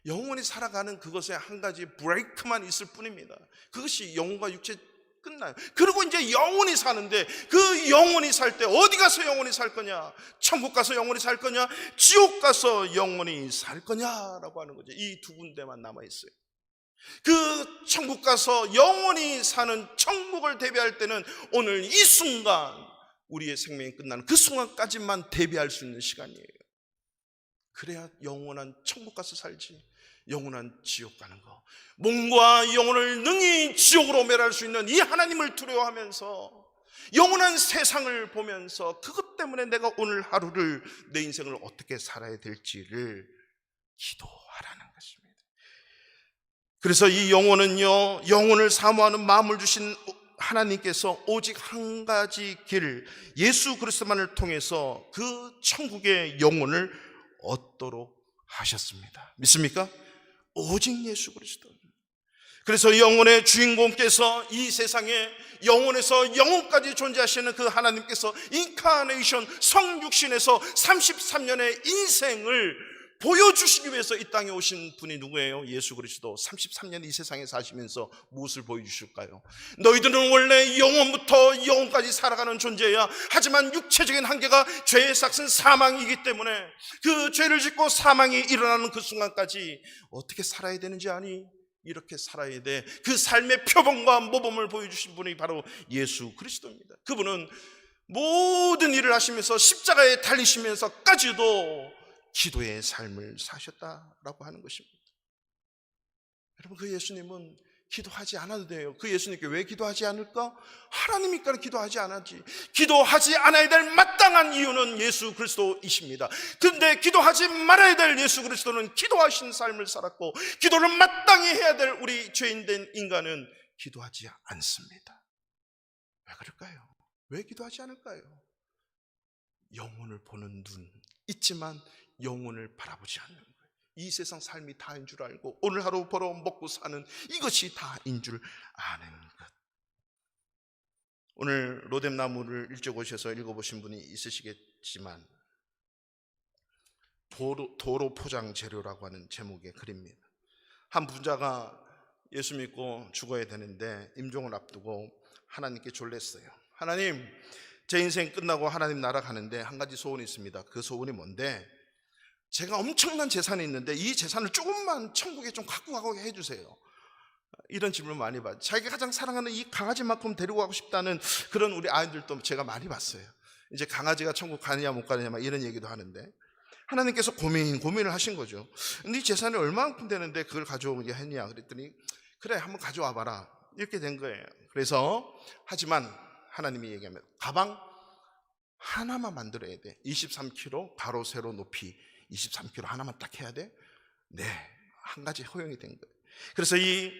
영원히 살아가는 그것에 한 가지 브레이크만 있을 뿐입니다. 그것이 영혼과 육체 끝나요. 그리고 이제 영원히 사는데 그 영원히 살 때 어디 가서 영원히 살 거냐? 천국 가서 영원히 살 거냐? 지옥 가서 영원히 살 거냐라고 하는 거죠. 이 두 군데만 남아 있어요. 그 천국 가서 영원히 사는 천국을 대비할 때는 오늘 이 순간, 우리의 생명이 끝나는 그 순간까지만 대비할 수 있는 시간이에요. 그래야 영원한 천국 가서 살지, 영원한 지옥 가는 거, 몸과 영혼을 능히 지옥으로 멸할 수 있는 이 하나님을 두려워하면서 영원한 세상을 보면서 그것 때문에 내가 오늘 하루를, 내 인생을 어떻게 살아야 될지를 기도하라는 것입니다. 그래서 이 영혼은요, 영혼을 사모하는 마음을 주신 하나님께서 오직 한 가지 길, 예수 그리스도만을 통해서 그 천국의 영혼을 얻도록 하셨습니다. 믿습니까? 오직 예수 그리스도. 그래서 영혼의 주인공께서 이 세상에 영혼에서 영혼까지 존재하시는 그 하나님께서 인카네이션, 성육신에서 33년의 인생을 보여주시기 위해서 이 땅에 오신 분이 누구예요? 예수 그리스도. 33년 이 세상에 사시면서 무엇을 보여주실까요? 너희들은 원래 영혼부터 영혼까지 살아가는 존재야. 하지만 육체적인 한계가 죄의 삭은 사망이기 때문에 그 죄를 짓고 사망이 일어나는 그 순간까지 어떻게 살아야 되는지 아니? 이렇게 살아야 돼. 그 삶의 표본과 모범을 보여주신 분이 바로 예수 그리스도입니다. 그분은 모든 일을 하시면서 십자가에 달리시면서까지도 기도의 삶을 사셨다라고 하는 것입니다. 여러분, 그 예수님은 기도하지 않아도 돼요. 그 예수님께 왜 기도하지 않을까? 하나님이니까 기도하지 않았지. 기도하지 않아야 될 마땅한 이유는 예수 그리스도이십니다. 근데 기도하지 말아야 될 예수 그리스도는 기도하신 삶을 살았고, 기도를 마땅히 해야 될 우리 죄인된 인간은 기도하지 않습니다. 왜 그럴까요? 왜 기도하지 않을까요? 영혼을 보는 눈 있지만 영혼을 바라보지 않는 거예요. 이 세상 삶이 다인 줄 알고 오늘 하루 벌어 먹고 사는 이것이 다인 줄 아는 것. 오늘 로뎀나무를 일찍 오셔서 읽어보신 분이 있으시겠지만, 도로 포장 재료라고 하는 제목의 글입니다. 한 부자가 예수 믿고 죽어야 되는데 임종을 앞두고 하나님께 졸랬어요. 하나님, 제 인생 끝나고 하나님 나라 가는데 한 가지 소원이 있습니다. 그 소원이 뭔데? 제가 엄청난 재산이 있는데 이 재산을 조금만 천국에 좀 갖고 가게 해주세요. 이런 질문을 많이 받아요. 자기가 가장 사랑하는 이 강아지만큼 데리고 가고 싶다는 그런 우리 아이들도 제가 많이 봤어요. 이제 강아지가 천국 가느냐 못 가느냐 막 이런 얘기도 하는데, 하나님께서 고민을 하신 거죠. 네 재산이 얼마만큼 되는데 그걸 가져오게 했냐 그랬더니, 그래 한번 가져와 봐라, 이렇게 된 거예요. 그래서 하지만 하나님이 얘기하면 가방 하나만 만들어야 돼. 23kg 가로 세로 높이 23kg 하나만 딱 해야 돼. 네, 한 가지 허용이 된 거예요. 그래서 이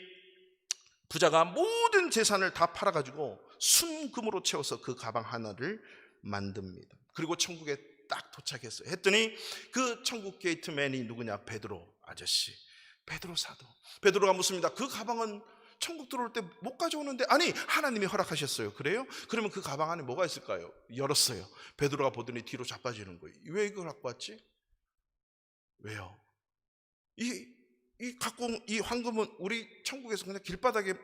부자가 모든 재산을 다 팔아가지고 순금으로 채워서 그 가방 하나를 만듭니다. 그리고 천국에 딱 도착했어요. 했더니 그 천국 게이트맨이 누구냐? 베드로 아저씨, 베드로 사도. 베드로가 묻습니다. 그 가방은 천국 들어올 때 못 가져오는데, 아니 하나님이 허락하셨어요. 그래요? 그러면 그 가방 안에 뭐가 있을까요? 열었어요. 베드로가 보더니 뒤로 자빠지는 거예요. 왜 이걸 갖고 왔지? 왜요? 이 황금은 우리 천국에서 그냥 길바닥에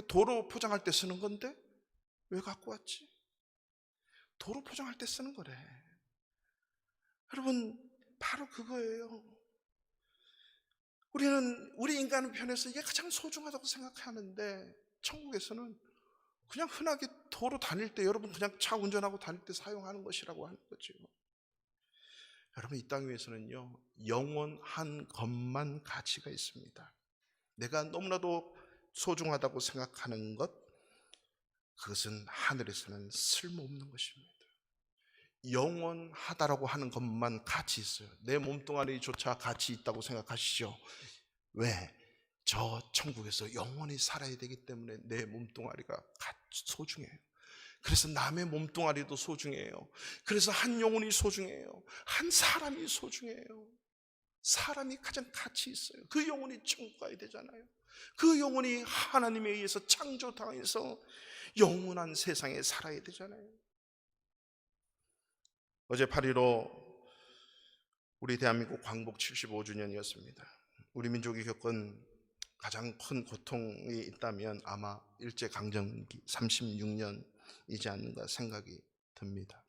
도로 포장할 때 쓰는 건데 왜 갖고 왔지? 도로 포장할 때 쓰는 거래. 여러분, 바로 그거예요. 우리 인간의 편에서 이게 가장 소중하다고 생각하는데, 천국에서는 그냥 흔하게 도로 다닐 때, 여러분 그냥 차 운전하고 다닐 때 사용하는 것이라고 하는 거죠. 여러분, 이 땅 위에서는요, 영원한 것만 가치가 있습니다. 내가 너무나도 소중하다고 생각하는 것, 그것은 하늘에서는 쓸모없는 것입니다. 영원하다라고 하는 것만 가치 있어요. 내 몸뚱아리조차 가치 있다고 생각하시죠? 왜? 저 천국에서 영원히 살아야 되기 때문에 내 몸뚱아리가 소중해요. 그래서 남의 몸뚱아리도 소중해요. 그래서 한 영혼이 소중해요. 한 사람이 소중해요. 사람이 가장 가치 있어요. 그 영혼이 천국 가야 되잖아요. 그 영혼이 하나님에 의해서 창조당해서 영원한 세상에 살아야 되잖아요. 어제 8.15 우리 대한민국 광복 75주년이었습니다. 우리 민족이 겪은 가장 큰 고통이 있다면 아마 일제강점기 36년이지 않는가 생각이 듭니다.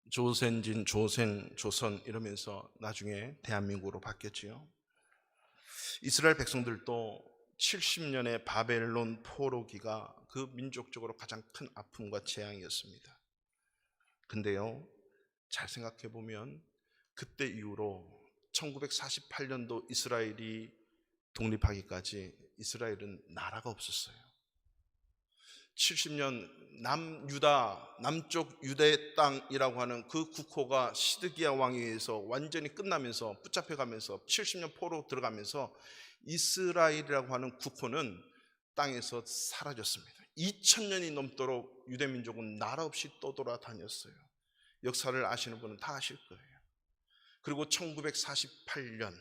조선진, 조선 이러면서 나중에 대한민국으로 바뀌었지요. 이스라엘 백성들도 70년의 바벨론 포로기가 그 민족적으로 가장 큰 아픔과 재앙이었습니다. 근데요, 잘 생각해 보면 그때 이후로 1948년도 이스라엘이 독립하기까지 이스라엘은 나라가 없었어요. 70년 남유다, 남쪽 유대 땅이라고 하는 그 국호가 시드기야 왕에 의해서 완전히 끝나면서 붙잡혀가면서 70년 포로 들어가면서 이스라엘이라고 하는 국호는 땅에서 사라졌습니다. 2000년이 넘도록 유대민족은 나라 없이 떠돌아다녔어요. 역사를 아시는 분은 다 아실 거예요. 그리고 1948년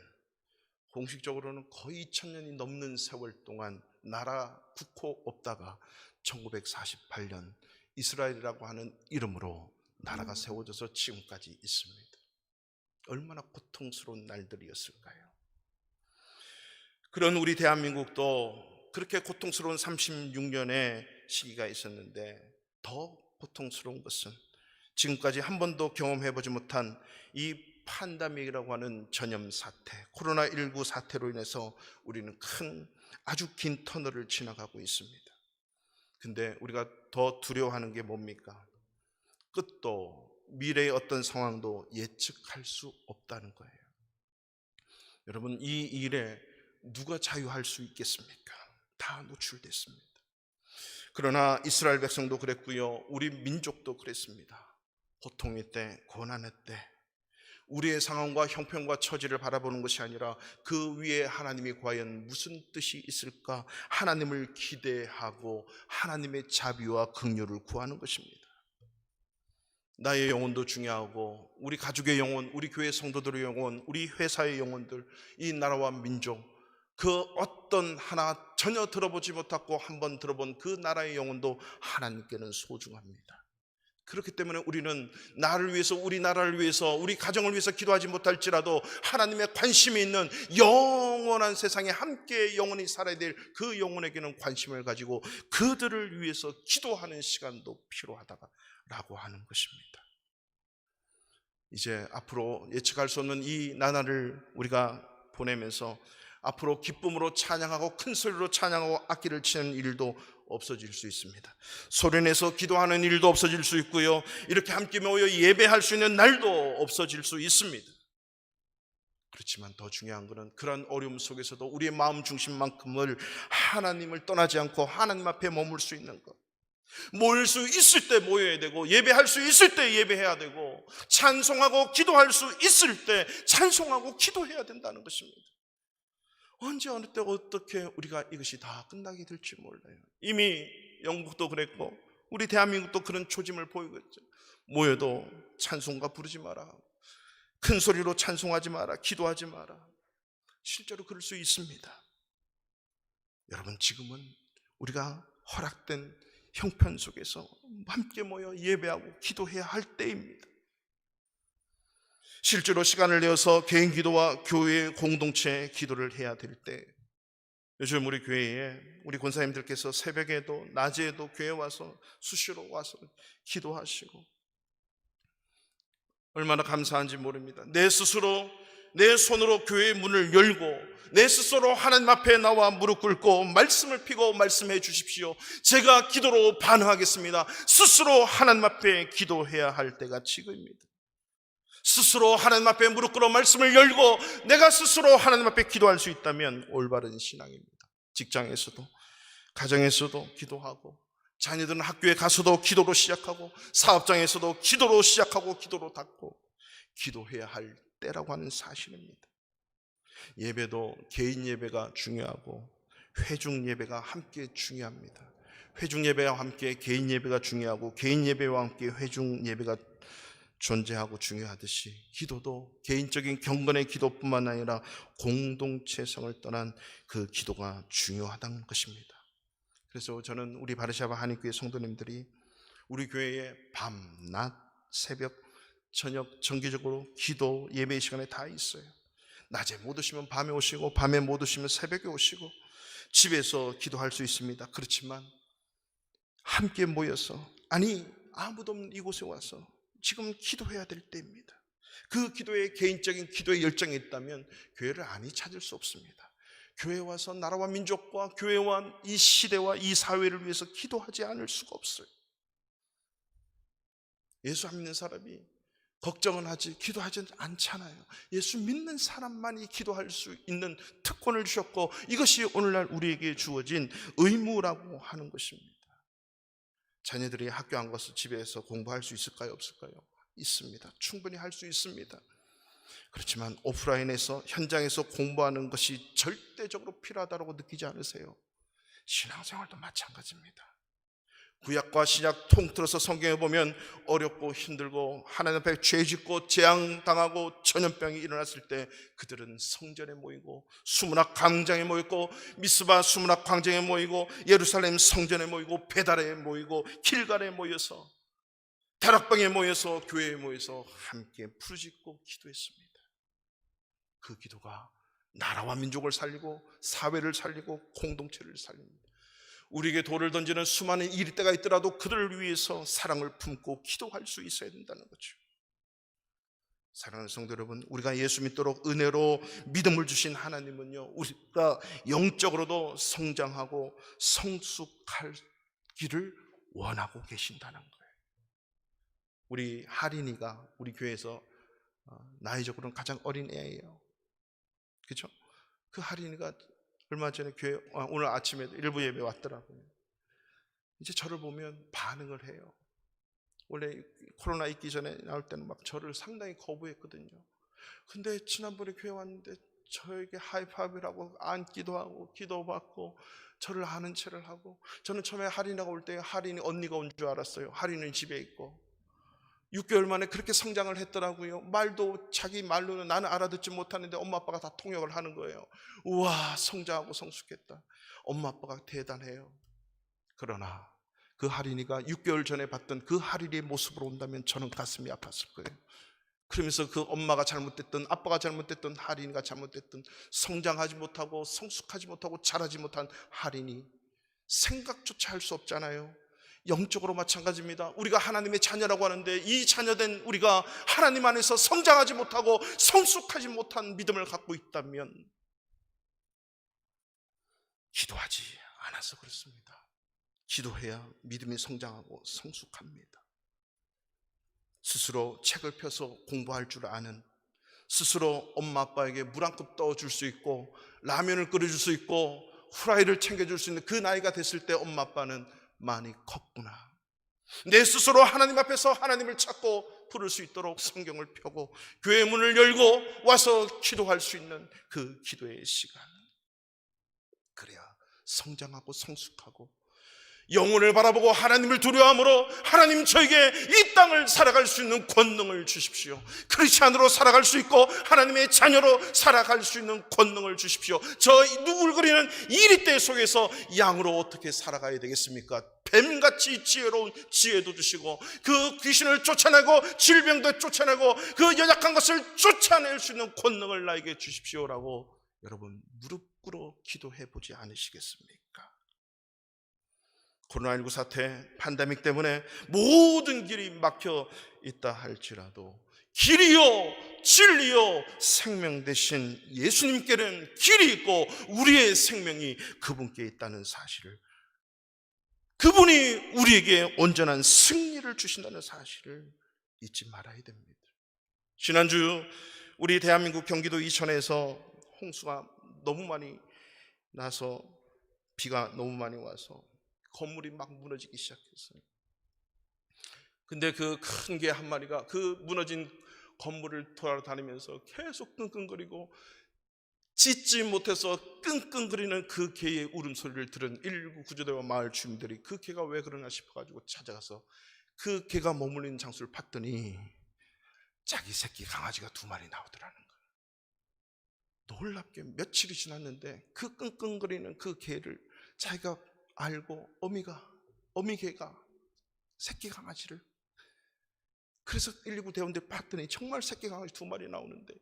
공식적으로는 거의 2000년이 넘는 세월 동안 나라 국호 없다가 1948년 이스라엘이라고 하는 이름으로 나라가 세워져서 지금까지 있습니다. 얼마나 고통스러운 날들이었을까요? 그런 우리 대한민국도 그렇게 고통스러운 36년의 시기가 있었는데, 더 고통스러운 것은 지금까지 한 번도 경험해보지 못한 이 팬데믹이라고 하는 전염 사태, 코로나19 사태로 인해서 우리는 아주 긴 터널을 지나가고 있습니다. 근데 우리가 더 두려워하는 게 뭡니까? 끝도 미래의 어떤 상황도 예측할 수 없다는 거예요. 여러분, 이 일에 누가 자유할 수 있겠습니까? 다 노출됐습니다. 그러나 이스라엘 백성도 그랬고요, 우리 민족도 그랬습니다. 고통의 때, 고난의 때 우리의 상황과 형편과 처지를 바라보는 것이 아니라 그 위에 하나님이 과연 무슨 뜻이 있을까 하나님을 기대하고 하나님의 자비와 긍휼을 구하는 것입니다. 나의 영혼도 중요하고 우리 가족의 영혼, 우리 교회 성도들의 영혼, 우리 회사의 영혼들, 이 나라와 민족, 그 어떤 하나 전혀 들어보지 못하고 한번 들어본 그 나라의 영혼도 하나님께는 소중합니다. 그렇기 때문에 우리는 나를 위해서, 우리 나라를 위해서, 우리 가정을 위해서 기도하지 못할지라도 하나님의 관심이 있는 영원한 세상에 함께 영원히 살아야 될 그 영혼에게는 관심을 가지고 그들을 위해서 기도하는 시간도 필요하다라고 하는 것입니다. 이제 앞으로 예측할 수 없는 이 나날을 우리가 보내면서 앞으로 기쁨으로 찬양하고 큰 소리로 찬양하고 악기를 치는 일도 없어질 수 있습니다. 소리내서 기도하는 일도 없어질 수 있고요, 이렇게 함께 모여 예배할 수 있는 날도 없어질 수 있습니다. 그렇지만 더 중요한 것은 그런 어려움 속에서도 우리의 마음 중심만큼을 하나님을 떠나지 않고 하나님 앞에 머물 수 있는 것, 모일 수 있을 때 모여야 되고, 예배할 수 있을 때 예배해야 되고, 찬송하고 기도할 수 있을 때 찬송하고 기도해야 된다는 것입니다. 언제 어느 때 어떻게 우리가 이것이 다 끝나게 될지 몰라요. 이미 영국도 그랬고 우리 대한민국도 그런 초짐을 보이고 있죠. 모여도 찬송가 부르지 마라, 큰 소리로 찬송하지 마라, 기도하지 마라. 실제로 그럴 수 있습니다. 여러분, 지금은 우리가 허락된 형편 속에서 함께 모여 예배하고 기도해야 할 때입니다. 실제로 시간을 내어서 개인 기도와 교회 공동체 기도를 해야 될 때, 요즘 우리 교회에 우리 권사님들께서 새벽에도 낮에도 교회 와서 수시로 와서 기도하시고 얼마나 감사한지 모릅니다. 내 스스로 내 손으로 교회의 문을 열고 내 스스로 하나님 앞에 나와 무릎 꿇고 말씀을 피고 말씀해 주십시오, 제가 기도로 반응하겠습니다. 스스로 하나님 앞에 기도해야 할 때가 지금입니다. 스스로 하나님 앞에 무릎 꿇어 말씀을 열고 내가 스스로 하나님 앞에 기도할 수 있다면 올바른 신앙입니다. 직장에서도 가정에서도 기도하고, 자녀들은 학교에 가서도 기도로 시작하고, 사업장에서도 기도로 시작하고 기도로 닫고, 기도해야 할 때라고 하는 사실입니다. 예배도 개인 예배가 중요하고 회중 예배가 함께 중요합니다. 회중 예배와 함께 개인 예배가 중요하고 개인 예배와 함께 회중 예배가 존재하고 중요하듯이 기도도 개인적인 경건의 기도뿐만 아니라 공동체성을 떠난 그 기도가 중요하다는 것입니다. 그래서 저는 우리 바르샤바 한인교회 성도님들이 우리 교회에 밤, 낮, 새벽, 저녁 정기적으로 기도 예배 시간에 다 있어요. 낮에 못 오시면 밤에 오시고, 밤에 못 오시면 새벽에 오시고, 집에서 기도할 수 있습니다. 그렇지만 함께 모여서, 아니 아무도 없는 이곳에 와서 지금 기도해야 될 때입니다. 그 기도에 개인적인 기도의 열정이 있다면 교회를 안이 찾을 수 없습니다. 교회에 와서 나라와 민족과 교회와 이 시대와 이 사회를 위해서 기도하지 않을 수가 없어요. 예수 안 믿는 사람이 걱정은 하지 기도하지 않잖아요. 예수 믿는 사람만이 기도할 수 있는 특권을 주셨고, 이것이 오늘날 우리에게 주어진 의무라고 하는 것입니다. 자녀들이 학교 안 가서 집에서 공부할 수 있을까요? 없을까요? 있습니다. 충분히 할 수 있습니다. 그렇지만 오프라인에서 현장에서 공부하는 것이 절대적으로 필요하다고 느끼지 않으세요? 신앙생활도 마찬가지입니다. 구약과 신약 통틀어서 성경에 보면 어렵고 힘들고 하나님 앞에 죄짓고 재앙당하고 전염병이 일어났을 때 그들은 성전에 모이고 수문학 광장에 모였고, 미스바 수문학 광장에 모이고, 예루살렘 성전에 모이고, 베달에 모이고, 길갈에 모여서, 다락방에 모여서, 교회에 모여서 함께 부르짖고 기도했습니다. 그 기도가 나라와 민족을 살리고 사회를 살리고 공동체를 살립니다. 우리에게 돌을 던지는 수많은 일대가 있더라도 그들을 위해서 사랑을 품고 기도할 수 있어야 된다는 거죠. 사랑하는 성도 여러분, 우리가 예수 믿도록 은혜로 믿음을 주신 하나님은요, 우리가 영적으로도 성장하고 성숙하기를 원하고 계신다는 거예요. 우리 하린이가 우리 교회에서 나이적으로는 가장 어린 애예요. 그렇죠? 그 하린이가 얼마 전에 교회, 오늘 아침에 일부 예배 왔더라고요. 이제 저를 보면 반응을 해요. 원래 코로나 있기 전에 나올 때는 막 저를 상당히 거부했거든요. 근데 지난번에 교회 왔는데 저에게 하이파이브라고 안기도 하고 기도받고 저를 아는 체를 하고, 저는 처음에 하린이가 올 때 하린이 언니가 온 줄 알았어요. 하린이는 집에 있고. 6개월 만에 그렇게 성장을 했더라고요. 말도 자기 말로는 나는 알아듣지 못하는데 엄마 아빠가 다 통역을 하는 거예요. 우와, 성장하고 성숙했다. 엄마 아빠가 대단해요. 그러나 그 하린이가 6개월 전에 봤던 그 하린이의 모습으로 온다면 저는 가슴이 아팠을 거예요. 그러면서 그 엄마가 잘못됐던, 아빠가 잘못됐던, 하린이가 잘못됐던, 성장하지 못하고 성숙하지 못하고 자라지 못한 하린이, 생각조차 할 수 없잖아요. 영적으로 마찬가지입니다. 우리가 하나님의 자녀라고 하는데 이 자녀된 우리가 하나님 안에서 성장하지 못하고 성숙하지 못한 믿음을 갖고 있다면 기도하지 않아서 그렇습니다. 기도해야 믿음이 성장하고 성숙합니다. 스스로 책을 펴서 공부할 줄 아는, 스스로 엄마 아빠에게 물 한 컵 떠줄 수 있고 라면을 끓여줄 수 있고 후라이를 챙겨줄 수 있는 그 나이가 됐을 때 엄마 아빠는 많이 컸구나. 내 스스로 하나님 앞에서 하나님을 찾고 부를 수 있도록 성경을 펴고 교회 문을 열고 와서 기도할 수 있는 그 기도의 시간, 그래야 성장하고 성숙하고 영혼을 바라보고 하나님을 두려워함으로 하나님 저에게 이 땅을 살아갈 수 있는 권능을 주십시오. 크리스찬으로 살아갈 수 있고 하나님의 자녀로 살아갈 수 있는 권능을 주십시오. 저 누굴거리는 이리때 속에서 양으로 어떻게 살아가야 되겠습니까? 뱀같이 지혜로운 지혜도 주시고 그 귀신을 쫓아내고 질병도 쫓아내고 그 연약한 것을 쫓아낼 수 있는 권능을 나에게 주십시오라고 여러분 무릎 꿇어 기도해 보지 않으시겠습니까? 코로나19 사태, 팬데믹 때문에 모든 길이 막혀 있다 할지라도 길이요 진리요 생명 되신 예수님께는 길이 있고 우리의 생명이 그분께 있다는 사실을, 그분이 우리에게 온전한 승리를 주신다는 사실을 잊지 말아야 됩니다. 지난주 우리 대한민국 경기도 이천에서 홍수가 너무 많이 나서 비가 너무 많이 와서 건물이 막 무너지기 시작했어요. 근데 그 큰 개 한 마리가 그 무너진 건물을 돌아다니면서 계속 끙끙거리고 짖지 못해서 끙끙거리는 그 개의 울음소리를 들은 119 구조대와 마을 주민들이 그 개가 왜 그러나 싶어가지고 찾아가서 그 개가 머물는 장소를 봤더니 자기 새끼 강아지가 2마리 나오더라는 거예요. 놀랍게 며칠이 지났는데 그 끙끙거리는 그 개를 자기가 알고 어미 개가 새끼 강아지를, 그래서 119 대원들 봤더니 정말 새끼 강아지 2마리 나오는데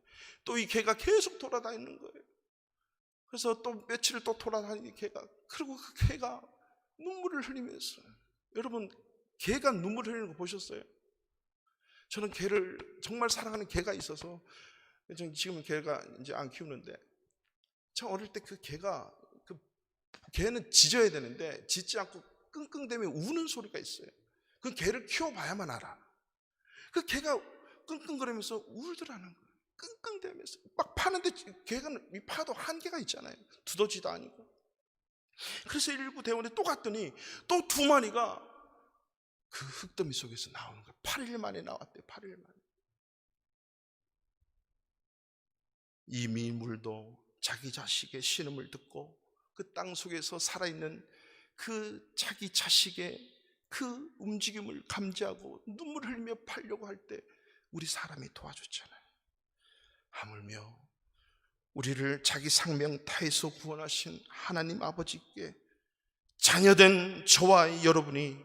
또 이 개가 계속 돌아다니는 거예요. 그래서 또 며칠을 또 돌아다니는 개가, 그리고 그 개가 눈물을 흘리면서, 여러분 개가 눈물 흘리는 거 보셨어요? 저는 개를 정말 사랑하는 개가 있어서 지금 개가 이제 안 키우는데 저 어릴 때 그 개가, 그 개는 짖어야 되는데 짖지 않고 끙끙대며 우는 소리가 있어요. 그 개를 키워봐야만 알아. 그 개가 끙끙거리면서 울더라는 거예요. 끙끙대면서 막 파는데, 개가 이 파도 한계가 있잖아요. 두더지도 아니고. 그래서 일부 대원에 또 갔더니 또 두 마리가 그 흙더미 속에서 나오는 거예요. 8일 만에 나왔대요. 8일 만에. 이 미물도 자기 자식의 신음을 듣고 그 땅 속에서 살아있는 그 자기 자식의 그 움직임을 감지하고 눈물을 흘리며 팔려고 할 때 우리 사람이 도와줬잖아요. 하물며 우리를 자기 상명 타에서 구원하신 하나님 아버지께 자녀된 저와 여러분이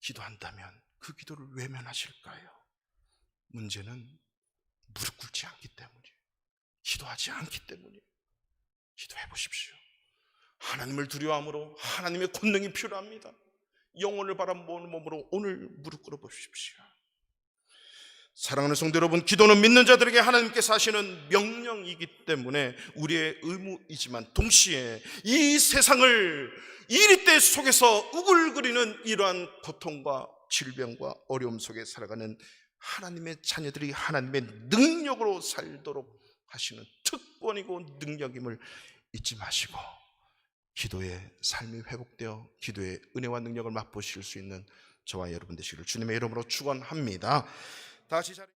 기도한다면 그 기도를 외면하실까요? 문제는 무릎 꿇지 않기 때문이에요. 기도하지 않기 때문이에요. 기도해 보십시오. 하나님을 두려워함으로 하나님의 권능이 필요합니다. 영혼을 바라보는 몸으로 오늘 무릎 꿇어 보십시오. 사랑하는 성도 여러분, 기도는 믿는 자들에게 하나님께서 하시는 명령이기 때문에 우리의 의무이지만 동시에 이 세상을 이리때 속에서 우글거리는 이러한 고통과 질병과 어려움 속에 살아가는 하나님의 자녀들이 하나님의 능력으로 살도록 하시는 특권이고 능력임을 잊지 마시고 기도의 삶이 회복되어 기도의 은혜와 능력을 맛보실 수 있는 저와 여러분 되시기를 주님의 이름으로 축원합니다. 다시 자리